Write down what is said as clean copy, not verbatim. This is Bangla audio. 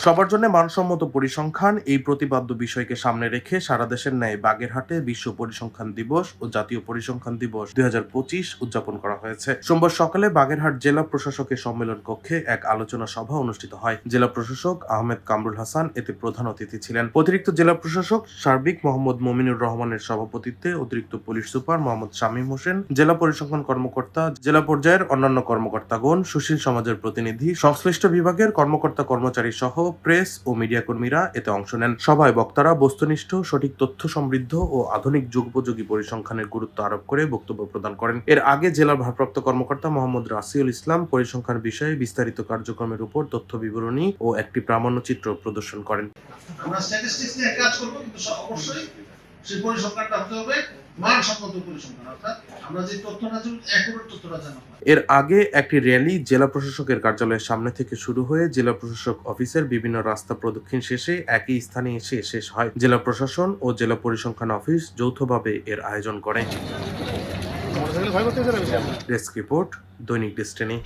সবার জন্য মানসম্মত পরিসংখ্যান এই প্রতিপাদ্য বিষয়কে সামনে রেখে সারা দেশের ন্যায় বাগেরহাটে বিশ্ব পরিসংখ্যান দিবস ও জাতীয় পরিসংখ্যান দিবস 2025 উদযাপন করা হয়েছে। সোমবার সকালে বাগেরহাট জেলা প্রশাসকের সম্মেলন কক্ষে এক আলোচনা সভা অনুষ্ঠিত হয়। জেলা প্রশাসক আহমেদ কামরুল হাসান এতে প্রধান অতিথি ছিলেন। অতিরিক্ত জেলা প্রশাসক সার্বিক মোহাম্মদ মমিনুর রহমানের সভাপতিত্বে অতিরিক্ত পুলিশ সুপার মোহাম্মদ শামীম হোসেন, জেলা পরিসংখ্যান কর্মকর্তা, জেলা পর্যায়ের অন্যান্য কর্মকর্তাগণ, সুশীল সমাজের প্রতিনিধি, সংশ্লিষ্ট বিভাগের কর্মকর্তা কর্মচারী সহ প্রেস ও মিডিয়া কর্মীরা এতে অংশ নেন। সভায় বক্তারা বস্তুনিষ্ঠ, সঠিক তথ্য সমৃদ্ধ ও আধুনিক যুগোপযোগী পরিসংখ্যানের গুরুত্ব আরোপ করে বক্তব্য প্রদান করেন। এর আগে জেলার ভারপ্রাপ্ত কর্মকর্তা মোহাম্মদ রাসিউল ইসলাম পরিসংখ্যান বিষয়ে বিস্তারিত কার্যক্রমের উপর তথ্য বিবরণী ও একটি প্রামাণ্যচিত্র প্রদর্শন করেন। আমরা স্ট্যাটিস্টিক্স নিয়ে কাজ করব, কিন্তু অবশ্যই সেই পরিসংখ্যানটা হতে হবে মানসম্মত পরিসংখ্যান, অর্থাৎ আমরা যে তথ্যটা অ্যাকুরেট তথ্যটা জানা। এর আগে একটি র্যালি জেলা প্রশাসকের কার্যালয়ের সামনে থেকে শুরু হয়ে জেলা প্রশাসক অফিসের বিভিন্ন রাস্তা প্রদক্ষিণ শেষে একই স্থানে এসে শেষ হয়। জেলা প্রশাসন ও জেলা পরিসংখ্যান অফিস যৌথভাবে এর আয়োজন করে। ডেস্ক রিপোর্ট, দৈনিক ডেস্টিনি।